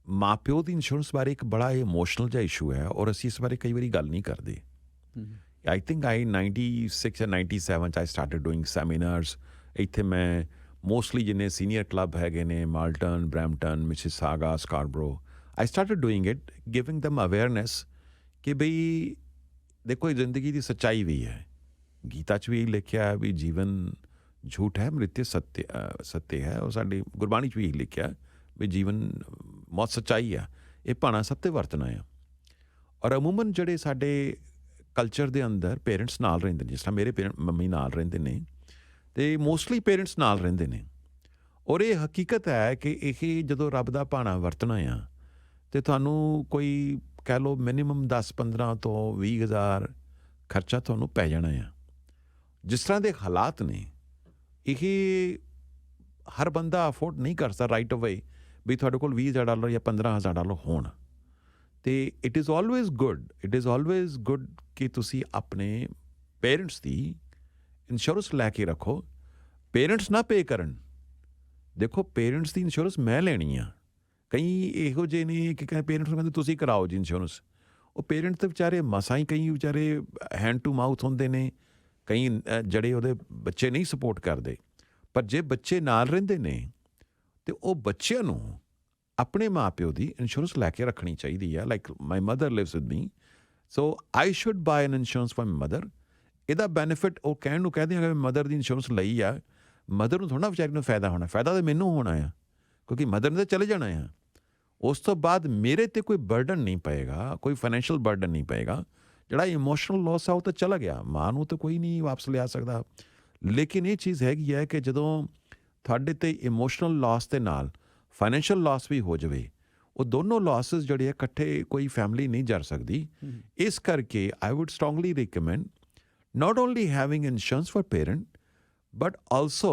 ਮਾਂ ਪਿਓ ਦੀ ਇੰਸ਼ੋਰੈਂਸ ਬਾਰੇ ਇੱਕ ਬੜਾ ਇਮੋਸ਼ਨਲ ਜਿਹਾ ਇਸ਼ੂ ਹੈ, ਔਰ ਅਸੀਂ ਇਸ ਬਾਰੇ ਕਈ ਵਾਰੀ ਗੱਲ ਨਹੀਂ ਕਰਦੇ। ਆਈ ਥਿੰਕ 96 ਜਾਂ 97 'ਚ ਆਈ ਸਟਾਰਟਡ ਡੂਇੰਗ ਸੈਮੀਨਾਰਸ। ਇੱਥੇ ਮੈਂ ਮੋਸਟਲੀ ਜਿੰਨੇ ਸੀਨੀਅਰ ਕਲੱਬ ਹੈਗੇ ਨੇ, Malton, Brampton, Mississauga, Scarborough, I started doing it, giving ਦਮ ਅਵੇਅਰਨੈਸ ਕਿ ਬਈ ਦੇਖੋ, ਜ਼ਿੰਦਗੀ ਦੀ ਸੱਚਾਈ ਵੀ ਹੈ। ਗੀਤਾ 'ਚ ਵੀ ਲਿਖਿਆ ਹੈ ਵੀ ਜੀਵਨ ਝੂਠ ਹੈ, ਮ੍ਰਿਤਯ ਸੱਤਯ ਹੈ। ਉਹ ਸਾਡੀ ਗੁਰਬਾਣੀ 'ਚ ਵੀ ਲਿਖਿਆ ਵੀ ਜੀਵਨ ਮੌਤ ਸੱਚਾਈ ਆ, ਇਹ ਭਾਣਾ ਸਭ 'ਤੇ ਵਰਤਣਾ ਆ। ਔਰ ਅਮੂਮਨ ਜਿਹੜੇ ਸਾਡੇ ਕਲਚਰ ਦੇ ਅੰਦਰ ਪੇਰੈਂਟਸ ਨਾਲ ਰਹਿੰਦੇ ਨੇ, ਜਿਸ ਤਰ੍ਹਾਂ ਮੇਰੇ ਮੰਮੀ ਨਾਲ ਰਹਿੰਦੇ ਨੇ, ਅਤੇ ਮੋਸਟਲੀ ਪੇਰੈਂਟਸ ਨਾਲ ਰਹਿੰਦੇ ਨੇ। ਔਰ ਇਹ ਹਕੀਕਤ ਹੈ ਕਿ ਇਹ ਜਦੋਂ ਰੱਬ ਦਾ ਭਾਣਾ ਵਰਤਣਾ ਆ, ਅਤੇ ਤੁਹਾਨੂੰ ਕੋਈ ਕਹਿ ਲਓ ਮਿਨੀਮਮ 10-15 ਤੋਂ 20,000 ਖਰਚਾ ਤੁਹਾਨੂੰ ਪੈ ਜਾਣਾ ਆ। ਜਿਸ ਤਰ੍ਹਾਂ ਦੇ ਹਾਲਾਤ ਨੇ, ਇਹ ਹਰ ਬੰਦਾ ਅਫੋਰਡ ਨਹੀਂ ਕਰ ਸਕਦਾ ਰਾਈਟ ਅਵੇ ਵੀ ਤੁਹਾਡੇ ਕੋਲ $20,000 ਜਾਂ $15,000 ਹੋਣ। ਅਤੇ ਇਟ ਇਜ਼ ਆਲਵੇਜ਼ ਗੁੱਡ ਕਿ ਤੁਸੀਂ ਆਪਣੇ ਪੇਰੈਂਟਸ ਦੀ ਇੰਸ਼ੋਰੈਂਸ ਲੈ ਕੇ ਰੱਖੋ। ਪੇਰੈਂਟਸ ਨਾ ਪੇ ਕਰਨ। ਦੇਖੋ, ਪੇਰੈਂਟਸ ਦੀ ਇੰਸ਼ੋਰੈਂਸ ਮੈਂ ਲੈਣੀ ਆ। ਕਈ ਇਹੋ ਜਿਹੇ ਨੇ ਕਿ ਪੇਰੈਂਟਸ ਨੂੰ ਕਹਿੰਦੇ ਤੁਸੀਂ ਕਰਾਓ ਜੀ ਇੰਸ਼ੋਰੈਂਸ। ਉਹ ਪੇਰੈਂਟਸ ਤਾਂ ਵਿਚਾਰੇ ਮਸਾਂ ਹੀ, ਕਈ ਵਿਚਾਰੇ ਹੈਂਡ ਟੂ ਮਾਊਥ ਹੁੰਦੇ ਨੇ, ਕਈ ਜਿਹੜੇ ਉਹਦੇ ਬੱਚੇ ਨਹੀਂ ਸਪੋਰਟ ਕਰਦੇ। ਪਰ ਜੇ ਬੱਚੇ ਨਾਲ ਰਹਿੰਦੇ ਨੇ ਅਤੇ ਉਹ ਬੱਚਿਆਂ ਨੂੰ ਆਪਣੇ ਮਾਂ ਪਿਓ ਦੀ ਇੰਸ਼ੋਰੈਂਸ ਲੈ ਕੇ ਰੱਖਣੀ ਚਾਹੀਦੀ ਆ। Like my mother lives with me, so I should buy an insurance for my mother. ਇਹਦਾ ਬੈਨੀਫਿਟ ਉਹ ਕਹਿਣ ਨੂੰ ਕਹਿੰਦੇ ਆ ਕਿ ਮਦਰ ਦੀ ਇੰਸ਼ੋਰੈਂਸ ਲਈ ਆ, ਮਦਰ ਨੂੰ ਥੋੜ੍ਹਾ ਵਿਚਾਰੀ ਨੂੰ ਫਾਇਦਾ ਹੋਣਾ, ਫਾਇਦਾ ਤਾਂ ਮੈਨੂੰ ਹੋਣਾ ਆ, ਕਿਉਂਕਿ ਮਦਰ ਨੇ ਤਾਂ ਚਲੇ ਜਾਣਾ ਆ। ਉਸ ਤੋਂ ਬਾਅਦ ਮੇਰੇ 'ਤੇ ਕੋਈ ਬਰਡਨ ਨਹੀਂ ਪਏਗਾ, ਕੋਈ ਫਾਈਨੈਂਸ਼ੀਅਲ ਬਰਡਨ ਨਹੀਂ ਪਏਗਾ। ਜਿਹੜਾ ਇਮੋਸ਼ਨਲ ਲੋਸ ਆ ਉਹ ਤਾਂ ਚਲਾ ਗਿਆ, ਮਾਂ ਨੂੰ ਤਾਂ ਕੋਈ ਨਹੀਂ ਵਾਪਸ ਲਿਆ ਸਕਦਾ। ਲੇਕਿਨ ਇਹ ਚੀਜ਼ ਹੈਗੀ ਹੈ ਕਿ ਜਦੋਂ ਤੁਹਾਡੇ ਤੇ ਇਮੋਸ਼ਨਲ ਲਾਸ ਦੇ ਨਾਲ ਫਾਈਨੈਂਸ਼ੀਅਲ ਲਾਸ ਵੀ ਹੋ ਜਾਵੇ, ਉਹ ਦੋਨੋਂ ਲਾਸਸ ਜਿਹੜੇ ਆ ਇਕੱਠੇ ਕੋਈ ਫੈਮਿਲੀ ਨਹੀਂ ਜਰ ਸਕਦੀ। ਇਸ ਕਰਕੇ ਆਈ wood strongly recommend not only having insurance for parent but also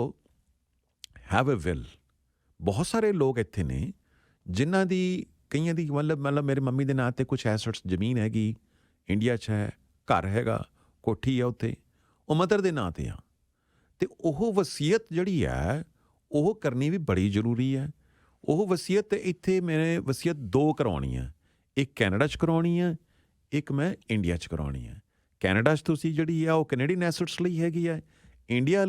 have a will। ਬਹੁਤ ਸਾਰੇ ਲੋਕ ਇੱਥੇ ਨੇ ਜਿਨ੍ਹਾਂ ਦੀ ਕਈਆਂ ਦੀ ਮਤਲਬ ਮੇਰੇ ਮੰਮੀ ਦੇ ਨਾਂ 'ਤੇ ਕੁਛ ਐਸਟਸ ਜ਼ਮੀਨ ਹੈਗੀ ਇੰਡੀਆ 'ਚ ਹੈ, ਘਰ ਹੈਗਾ, ਕੋਠੀ ਹੈ ਉੱਥੇ, ਉਹ ਮਦਰ ਦੇ ਨਾਂ 'ਤੇ ਆ, ਅਤੇ ਉਹ ਵਸੀਅਤ ਜਿਹੜੀ ਹੈ ਉਹ ਕਰਨੀ ਵੀ ਬੜੀ ਜ਼ਰੂਰੀ ਹੈ। ਉਹ ਵਸੀਅਤ ਇੱਥੇ ਮੇਰੇ ਵਸੀਅਤ 2 ਕਰਵਾਉਣੀ ਹੈ, ਇੱਕ ਕੈਨੇਡਾ 'ਚ ਕਰਵਾਉਣੀ ਹੈ, ਇੱਕ ਮੈਂ ਇੰਡੀਆ 'ਚ ਕਰਵਾਉਣੀ ਹੈ। ਕੈਨੇਡਾ 'ਚ ਤੁਸੀਂ ਜਿਹੜੀ ਆ ਉਹ ਕੈਨੇਡੀਅਨ ਐਸਟਸ ਲਈ ਹੈਗੀ ਹੈ, ਇੰਡੀਆ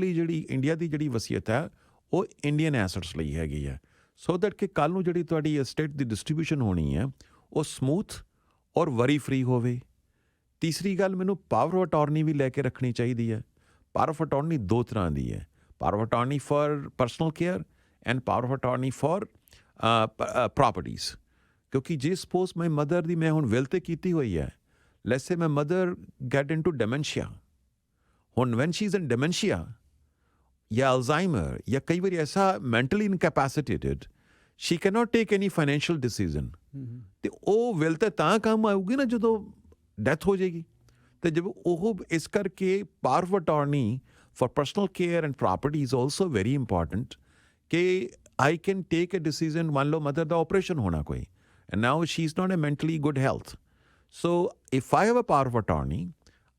ਦੀ ਜਿਹੜੀ ਵਸੀਅਤ ਹੈ ਉਹ ਇੰਡੀਅਨ ਐਸਟਸ ਲਈ ਹੈਗੀ ਹੈ, ਸੋ ਦੈਟ ਕਿ ਕੱਲ੍ਹ ਨੂੰ ਜਿਹੜੀ ਤੁਹਾਡੀ ਐਸਟੇਟ ਦੀ ਡਿਸਟਰੀਬਿਊਸ਼ਨ ਹੋਣੀ ਹੈ ਉਹ ਸਮੂਥ ਔਰ ਵਰੀ ਫਰੀ ਹੋਵੇ। ਤੀਸਰੀ ਗੱਲ, ਮੈਨੂੰ ਪਾਵਰ ਆਫ ਅਟਾਰਨੀ ਵੀ ਲੈ ਕੇ ਰੱਖਣੀ ਚਾਹੀਦੀ ਹੈ। ਪਾਵਰ ਆਫ ਅਟਾਰਨੀ 2 ਤਰ੍ਹਾਂ ਦੀ ਹੈ, power of attorney for personal care and power of attorney for properties. ਕਿਉਂਕਿ ਜੇ ਸਪੋਜ਼ ਮਾਈ ਮਦਰ ਦੀ ਮੈਂ ਹੁਣ ਵਿਲ 'ਤੇ ਕੀਤੀ ਹੋਈ ਹੈ, let's say my mother get into dementia, when she's in dementia या Alzheimer या कई बार ऐसा mentally incapacitated, she cannot take any financial decision, ਤੇ ਉਹ ਵਿਲ ਤੇ ਤਾਂ ਕੰਮ ਆਊਗੀ ਨਾ ਜਦੋਂ ਡੈਥ ਹੋ ਜਾਏਗੀ। ਤੇ ਜਦ ਉਹ ਇਸ ਕਰਕੇ power of attorney for personal care and property is also very important ਕਿ I can take a decision. ਮੰਨ ਲਓ ਮਦਰ ਦਾ ਆਪਰੇਸ਼ਨ ਹੋਣਾ ਕੋਈ, and now she is not a mentally good health, so if I have a power of attorney,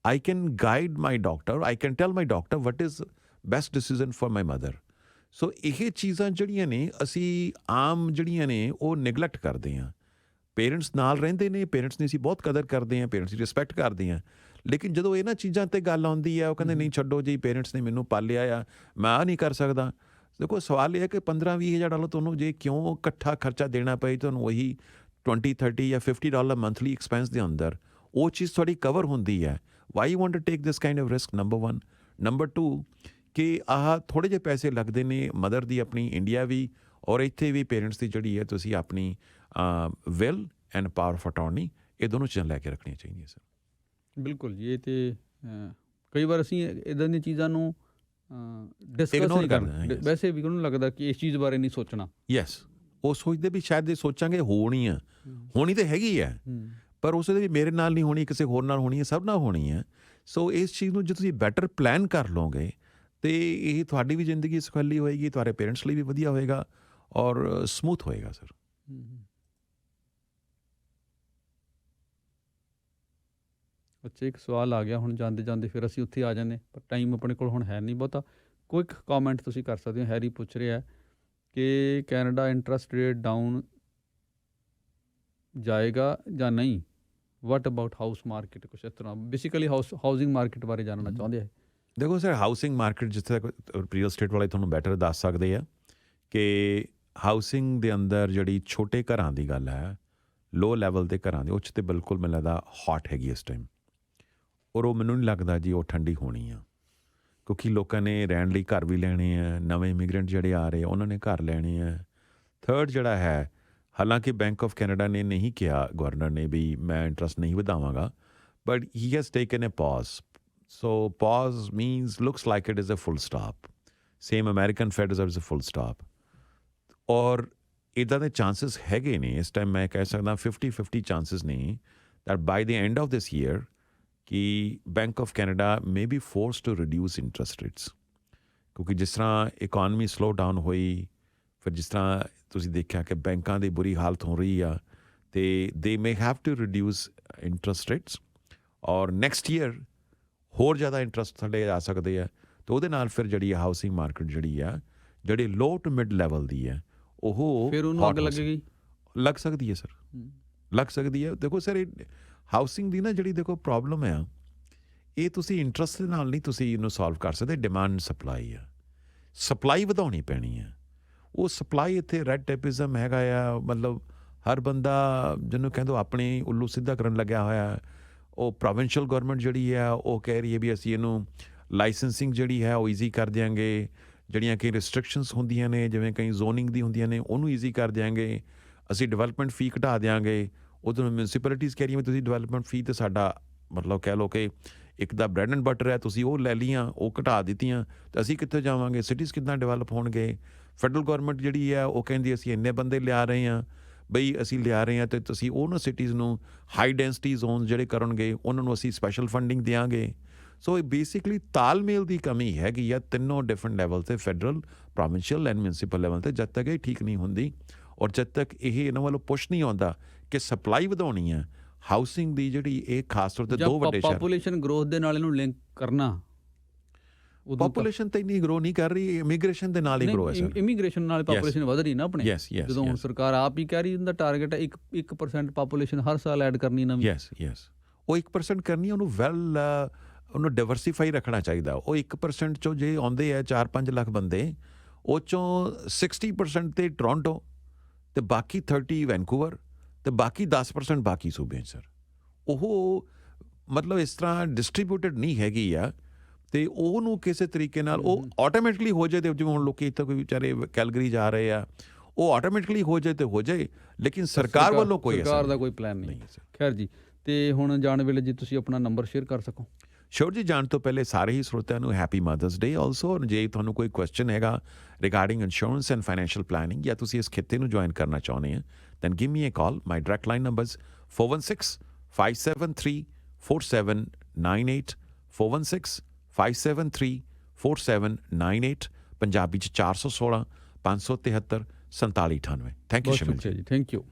I can guide my doctor, I can tell my doctor what is best decision for my mother। so ਇਹ ਚੀਜ਼ਾਂ ਜਿਹੜੀਆਂ ਨੇ ਅਸੀਂ ਆਮ ਜਿਹੜੀਆਂ ਨੇ ਉਹ neglect ਕਰਦੇ ਹਾਂ। ਪੇਰੈਂਟਸ ਨਾਲ ਰਹਿੰਦੇ ਨੇ, ਪੇਰੈਂਟਸ ਦੀ ਅਸੀਂ ਬਹੁਤ ਕਦਰ ਕਰਦੇ ਹਾਂ, ਪੇਰੈਂਟਸ ਦੀ ਰਿਸਪੈਕਟ ਕਰਦੇ ਹਾਂ, ਲੇਕਿਨ ਜਦੋਂ ਇਹਨਾਂ ਚੀਜ਼ਾਂ 'ਤੇ ਗੱਲ ਆਉਂਦੀ ਹੈ ਉਹ ਕਹਿੰਦੇ ਨਹੀਂ ਛੱਡੋ ਜੀ, ਪੇਰੈਂਟਸ ਨੇ ਮੈਨੂੰ ਪਾਲਿਆ ਆ, ਮੈਂ ਆਹ ਨਹੀਂ ਕਰ ਸਕਦਾ। ਦੇਖੋ ਸਵਾਲ ਇਹ ਹੈ ਕਿ 15-20 ਹਜ਼ਾਰ ਡਾਲਰ ਤੁਹਾਨੂੰ ਜੇ ਕਿਉਂ ਇਕੱਠਾ ਖਰਚਾ ਦੇਣਾ ਪਏ, ਤੁਹਾਨੂੰ ਉਹੀ 20-30 ਜਾਂ $50 ਮੰਥਲੀ ਐਕਸਪੈਂਸ ਦੇ ਅੰਦਰ ਉਹ ਚੀਜ਼ ਤੁਹਾਡੀ ਕਵਰ ਹੁੰਦੀ ਹੈ। Why you want to take this kind of risk, number 1। Number 2 ਕਿ ਆਹ ਥੋੜ੍ਹੇ ਜਿਹੇ ਪੈਸੇ ਲੱਗਦੇ ਨੇ ਮਦਰ ਦੀ ਆਪਣੀ ਇੰਡੀਆ ਵੀ ਔਰ ਇੱਥੇ ਵੀ ਪੇਰੈਂਟਸ ਦੀ ਜਿਹੜੀ ਹੈ ਤੁਸੀਂ ਆਪਣੀ will and power of attorney, ਇਹ ਦੋਨੋਂ ਚੀਜ਼ਾਂ ਲੈ ਕੇ ਰੱਖਣੀਆਂ ਚਾਹੀਦੀਆਂ ਸਰ। ਬਿਲਕੁਲ ਜੀ, ਇਹ ਤੇ ਕਈ ਵਾਰ ਅਸੀਂ ਇੱਦਾਂ ਦੀਆਂ ਚੀਜ਼ਾਂ ਨੂੰ ਡਿਸਕਸ ਨਹੀਂ ਕਰਦੇ, ਵੈਸੇ ਵੀ ਉਹਨੂੰ ਲੱਗਦਾ ਕਿ ਇਸ ਚੀਜ਼ ਬਾਰੇ ਨਹੀਂ ਸੋਚਣਾ। ਯੈਸ, ਉਹ ਸੋਚਦੇ ਵੀ ਸ਼ਾਇਦ ਇਹ ਸੋਚਾਂਗੇ ਹੋਣੀ ਆ, ਹੋਣੀ ਤਾਂ ਹੈਗੀ ਹੈ, ਪਰ ਉਸ ਦੇ ਵੀ ਮੇਰੇ ਨਾਲ ਨਹੀਂ ਹੋਣੀ, ਕਿਸੇ ਹੋਰ ਨਾਲ ਹੋਣੀ ਹੈ, ਸਭ ਨਾਲ ਹੋਣੀ ਹੈ। ਸੋ ਇਸ ਚੀਜ਼ ਨੂੰ ਜੇ ਤੁਸੀਂ ਬੈਟਰ ਪਲਾਨ ਕਰ ਲਓਗੇ ਤਾਂ ਇਹ ਤੁਹਾਡੀ ਵੀ ਜ਼ਿੰਦਗੀ ਸੁਖਾਲੀ ਹੋਏਗੀ, ਤੁਹਾਡੇ ਪੇਰੈਂਟਸ ਲਈ ਵੀ ਵਧੀਆ ਹੋਏਗਾ ਔਰ ਸਮੂਥ ਹੋਏਗਾ ਸਰ। ਅੱਛਾ, ਇੱਕ ਸਵਾਲ ਆ ਗਿਆ ਹੁਣ ਜਾਂਦੇ ਜਾਂਦੇ, ਫਿਰ ਅਸੀਂ ਉੱਥੇ ਆ ਜਾਂਦੇ, ਪਰ ਟਾਈਮ ਆਪਣੇ ਕੋਲ ਹੁਣ ਹੈ ਨਹੀਂ ਬਹੁਤਾ। ਕੁਇਕ ਕਮੈਂਟ ਤੁਸੀਂ ਕਰ ਸਕਦੇ ਹੋ। ਹੈਰੀ ਪੁੱਛ ਰਿਹਾ ਕਿ ਕੈਨੇਡਾ ਇੰਟਰਸਟ ਰੇਟ ਡਾਊਨ ਜਾਏਗਾ ਜਾਂ ਨਹੀਂ, ਵਾਟ ਅਬਾਊਟ ਹਾਊਸ ਮਾਰਕੀਟ, ਕੁਛ ਇਸ ਤਰ੍ਹਾਂ ਬੇਸਿਕਲੀ ਹਾਊਸਿੰਗ ਮਾਰਕੀਟ ਬਾਰੇ ਜਾਣਨਾ ਚਾਹੁੰਦੇ ਹੈ। ਦੇਖੋ ਸਰ, ਹਾਊਸਿੰਗ ਮਾਰਕੀਟ ਜਿੱਥੇ ਤੱਕ ਰੀਅਲ ਸਟੇਟ ਵਾਲੇ ਤੁਹਾਨੂੰ ਬੈਟਰ ਦੱਸ ਸਕਦੇ ਆ ਕਿ ਹਾਊਸਿੰਗ ਦੇ ਅੰਦਰ ਜਿਹੜੀ ਛੋਟੇ ਘਰਾਂ ਦੀ ਗੱਲ ਹੈ, ਲੋ ਲੈਵਲ ਦੇ ਘਰਾਂ ਦੀ, ਉਹ 'ਚ ਤਾਂ ਬਿਲਕੁਲ ਮੈਨੂੰ ਲੱਗਦਾ ਹੌਟ ਹੈਗੀ ਇਸ ਟਾਈਮ, ਔਰ ਉਹ ਮੈਨੂੰ ਨਹੀਂ ਲੱਗਦਾ ਜੀ ਉਹ ਠੰਡੀ ਹੋਣੀ ਆ, ਕਿਉਂਕਿ ਲੋਕਾਂ ਨੇ ਰਹਿਣ ਲਈ ਘਰ ਵੀ ਲੈਣੇ ਆ, ਨਵੇਂ ਇਮੀਗ੍ਰੈਂਟ ਜਿਹੜੇ ਆ ਰਹੇ ਉਹਨਾਂ ਨੇ ਘਰ ਲੈਣੇ ਆ। ਥਰਡ ਜਿਹੜਾ ਹੈ, ਹਾਲਾਂਕਿ ਬੈਂਕ ਆਫ ਕੈਨੇਡਾ ਨੇ ਨਹੀਂ ਕਿਹਾ, ਗਵਰਨਰ ਨੇ ਵੀ ਮੈਂ ਇੰਟਰਸਟ ਨਹੀਂ ਵਧਾਵਾਂਗਾ, but he has taken a pause. So pause means looks like it is a full stop, same American Fed Reserve is a full stop. ਔਰ ਇੱਦਾਂ ਦੇ ਚਾਂਸਿਸ ਹੈਗੇ ਨੇ ਇਸ ਟਾਈਮ, ਮੈਂ ਕਹਿ ਸਕਦਾ 50-50 ਚਾਂਸਿਸ ਨੇ that by the end of this year ਕਿ bank of Canada may be force to reduce interest rates, ਕਿਉਂਕਿ ਜਿਸ ਤਰ੍ਹਾਂ ਇਕੋਨਮੀ ਸਲੋ ਡਾਊਨ ਹੋਈ, ਫਿਰ ਜਿਸ ਤਰ੍ਹਾਂ ਤੁਸੀਂ ਦੇਖਿਆ ਕਿ ਬੈਂਕਾਂ ਦੀ ਬੁਰੀ ਹਾਲਤ ਹੋ ਰਹੀ ਆ, ਅਤੇ they may have to reduce interest rates, ਔਰ ਨੈਕਸਟ ਈਅਰ ਹੋਰ ਜ਼ਿਆਦਾ ਇੰਟਰਸਟ ਥੱਲੇ ਆ ਸਕਦੇ ਆ, ਅਤੇ ਉਹਦੇ ਨਾਲ ਫਿਰ ਜਿਹੜੀ ਹਾਊਸਿੰਗ ਮਾਰਕੀਟ ਜਿਹੜੀ ਆ, ਜਿਹੜੀ ਲੋ ਟੂ ਮਿਡ ਲੈਵਲ ਦੀ ਹੈ, ਉਹ ਫਿਰ ਉਹਨੂੰ ਅੱਗ ਲੱਗੇਗੀ, ਲੱਗ ਸਕਦੀ ਹੈ ਸਰ, ਲੱਗ ਸਕਦੀ ਹੈ। ਦੇਖੋ ਸਰ, ਇਹ ਹਾਊਸਿੰਗ ਦੀ ਨਾ ਜਿਹੜੀ ਦੇਖੋ ਪ੍ਰੋਬਲਮ ਆ, ਇਹ ਤੁਸੀਂ ਇੰਟਰਸਟ ਦੇ ਨਾਲ ਨਹੀਂ ਤੁਸੀਂ ਇਹਨੂੰ ਸੋਲਵ ਕਰ ਸਕਦੇ, ਡਿਮਾਂਡ ਸਪਲਾਈ ਆ, ਸਪਲਾਈ ਵਧਾਉਣੀ ਪੈਣੀ ਹੈ। ਉਹ ਸਪਲਾਈ ਇੱਥੇ ਰੈਡ ਟੇਪਿਜ਼ਮ ਹੈਗਾ ਆ, ਮਤਲਬ ਹਰ ਬੰਦਾ ਜਿਹਨੂੰ ਕਹਿੰਦੇ ਆਪਣੀ ਉੱਲੂ ਸਿੱਧਾ ਕਰਨ ਲੱਗਿਆ ਹੋਇਆ। ਉਹ ਪ੍ਰੋਵਿੰਸ਼ੀਅਲ ਗੌਰਮੈਂਟ ਜਿਹੜੀ ਹੈ ਉਹ ਕਹਿ ਰਹੀ ਹੈ ਵੀ ਅਸੀਂ ਇਹਨੂੰ ਲਾਇਸੈਂਸਿੰਗ ਜਿਹੜੀ ਹੈ ਉਹ ਈਜ਼ੀ ਕਰ ਦਿਆਂਗੇ, ਜਿਹੜੀਆਂ ਕਈ ਰਿਸਟ੍ਰਿਕਸ਼ਨਸ ਹੁੰਦੀਆਂ ਨੇ ਜਿਵੇਂ ਕਈ ਜ਼ੋਨਿੰਗ ਦੀ ਹੁੰਦੀਆਂ ਨੇ ਉਹਨੂੰ ਈਜ਼ੀ ਕਰ ਦਿਆਂਗੇ, ਅਸੀਂ ਡਿਵੈਲਪਮੈਂਟ ਫੀ ਘਟਾ ਦਿਆਂਗੇ। ਉਧਰੋਂ ਮਿਊਨਸਿਪੈਲਿਟੀਜ਼ ਕਹਿ ਰਹੀਆਂ ਵੀ ਤੁਸੀਂ ਡਿਵੈਲਪਮੈਂਟ ਫੀ ਤਾਂ ਸਾਡਾ ਮਤਲਬ ਕਹਿ ਲਓ ਕਿ ਇੱਕ ਦਾ ਬ੍ਰੈਡ ਐਂਡ ਬਟਰ ਹੈ, ਤੁਸੀਂ ਉਹ ਲੈ ਲਈਆਂ, ਉਹ ਘਟਾ ਦਿੱਤੀਆਂ, ਤਾਂ ਅਸੀਂ ਕਿੱਥੇ ਜਾਵਾਂਗੇ? ਸਿਟੀਜ਼ ਕਿੱਦਾਂ ਡਿਵੈਲਪ ਹੋਣਗੇ? ਫੈਡਰਲ ਗੌਰਮੈਂਟ ਜਿਹੜੀ ਹੈ ਉਹ ਕਹਿੰਦੀ ਅਸੀਂ ਇੰਨੇ ਬੰਦੇ ਲਿਆ ਰਹੇ ਹਾਂ, ਬਈ ਅਸੀਂ ਲਿਆ ਰਹੇ ਹਾਂ, ਅਤੇ ਤੁਸੀਂ ਉਹਨਾਂ ਸਿਟੀਜ਼ ਨੂੰ ਹਾਈ ਡੈਂਸਿਟੀ ਜ਼ੋਨ ਜਿਹੜੇ ਕਰਨਗੇ ਉਹਨਾਂ ਨੂੰ ਅਸੀਂ ਸਪੈਸ਼ਲ ਫੰਡਿੰਗ ਦਿਆਂਗੇ। ਸੋ ਇਹ ਬੇਸਿਕਲੀ ਤਾਲਮੇਲ ਦੀ ਕਮੀ ਹੈਗੀ ਆ ਤਿੰਨੋਂ ਡਿਫਰੈਂਟ ਲੈਵਲ 'ਤੇ, federal, provincial and municipal level 'ਤੇ। ਜਦ ਤੱਕ ਇਹ ਠੀਕ ਨਹੀਂ ਹੁੰਦੀ ਔਰ ਜਦ ਤੱਕ ਇਹ ਇਹਨਾਂ ਵੱਲੋਂ ਪੁਸ਼ ਨਹੀਂ ਆਉਂਦਾ ਕਿ ਸਪਲਾਈ ਵਧਾਉਣੀ ਹੈ ਹਾਊਸਿੰਗ ਦੀ, ਜਿਹੜੀ ਇਹ ਖਾਸ ਤੌਰ 'ਤੇ ਦੋ ਵੱਡੇ ਸ਼ਹਿਰ, ਪਾਪੂਲੇਸ਼ਨ ਗਰੋਥ ਦੇ ਨਾਲ ਇਹਨੂੰ ਲਿੰਕ ਕਰਨਾ। ਪਾਪੂਲੇਸ਼ਨ ਤਾਂ ਇੰਨੀ ਗਰੋ ਨਹੀਂ ਕਰ ਰਹੀ, ਇਮੀਗ੍ਰੇਸ਼ਨ ਦੇ ਨਾਲ ਹੀ ਗਰੋ ਹੈ ਸਰ। ਇਮੀਗ੍ਰੇਸ਼ਨ ਨਾਲ ਪਾਪੂਲੇਸ਼ਨ ਵਧ ਰਹੀ ਨਾ ਆਪਣੇ। ਜਦੋਂ ਹੁਣ ਸਰਕਾਰ ਆਪ ਹੀ ਕਹਿ ਰਹੀ ਉਹਦਾ ਟਾਰਗੇਟ ਹੈ 1% ਪਾਪੂਲੇਸ਼ਨ ਹਰ ਸਾਲ ਐਡ ਕਰਨੀ ਨਵੀਂ। ਯੈਸ ਉਹ 1% ਕਰਨੀ, ਉਹਨੂੰ ਉਹਨੂੰ ਡਾਈਵਰਸੀਫਾਈ ਰੱਖਣਾ ਚਾਹੀਦਾ। ਉਹ 1% ਚੋਂ ਜੇ ਆਉਂਦੇ ਆ 4-5 ਲੱਖ ਬੰਦੇ, ਉਹ ਚੋਂ 60% ਤੇ ਟੋਰਾਂਟੋ, ਤੇ ਬਾਕੀ 30 ਵੈਨਕੂਵਰ, ਤੇ ਬਾਕੀ 10% ਬਾਕੀ ਸੂਬੇ ਸਰ। ਉਹ ਮਤਲਬ ਇਸ ਤਰ੍ਹਾਂ ਡਿਸਟਰੀਬਿਊਟਡ ਨਹੀਂ ਹੈਗੀ ਆ, ਤੇ ਉਹਨੂੰ ਕਿਸੇ ਤਰੀਕੇ ਨਾਲ ਉਹ ਆਟੋਮੈਟਿਕਲੀ ਹੋ ਜਾਏ। ਤੇ ਜਿਵੇਂ ਹੁਣ ਲੋਕੀ ਇੱਥੇ ਕੋਈ ਵਿਚਾਰੇ ਕੈਲਗਰੀ ਜਾ ਰਹੇ ਆ, ਉਹ ਆਟੋਮੈਟਿਕਲੀ ਹੋ ਜਾਏ ਤੇ ਹੋ ਜਾਏ, ਲੇਕਿਨ ਸਰਕਾਰ ਵੱਲੋਂ ਕੋਈ ਸਰਕਾਰ ਦਾ ਕੋਈ ਪਲਾਨ ਨਹੀਂ। ਖੈਰ ਜੀ, ਤੇ ਹੁਣ ਜਾਣ ਵੇਲੇ ਜੀ ਤੁਸੀਂ ਆਪਣਾ ਨੰਬਰ ਸ਼ੇਅਰ ਕਰ ਸਕੋ। ਸ਼ੋਰ ਜੀ, ਜਾਣ ਤੋਂ ਪਹਿਲੇ ਸਾਰੇ ਹੀ ਸਰੋਤਿਆਂ ਨੂੰ ਹੈਪੀ ਮਦਰਸ ਡੇ ਆਲਸੋ। ਜੇ ਤੁਹਾਨੂੰ ਕੋਈ ਕੁਐਸਚਨ ਹੈਗਾ regarding insurance and financial planning, ਜਾਂ ਤੁਸੀਂ ਇਸ ਖਿੱਤੇ ਨੂੰ ਜੁਆਇਨ ਕਰਨਾ ਚਾਹੁੰਦੇ ਆ, ਦੈਨ ਗਿਵ ਮੀ ਅ ਕਾਲ। ਮਾਈ ਡਾਇਰੈਕਟ ਲਾਈਨ ਨੰਬਰਸ 416-573-4798, 416-573-4798, ਪੰਜਾਬੀ 'ਚ 416-573-4798। ਥੈਂਕ ਯੂ ਸ਼ਮਿਲ ਜੀ। Thank you.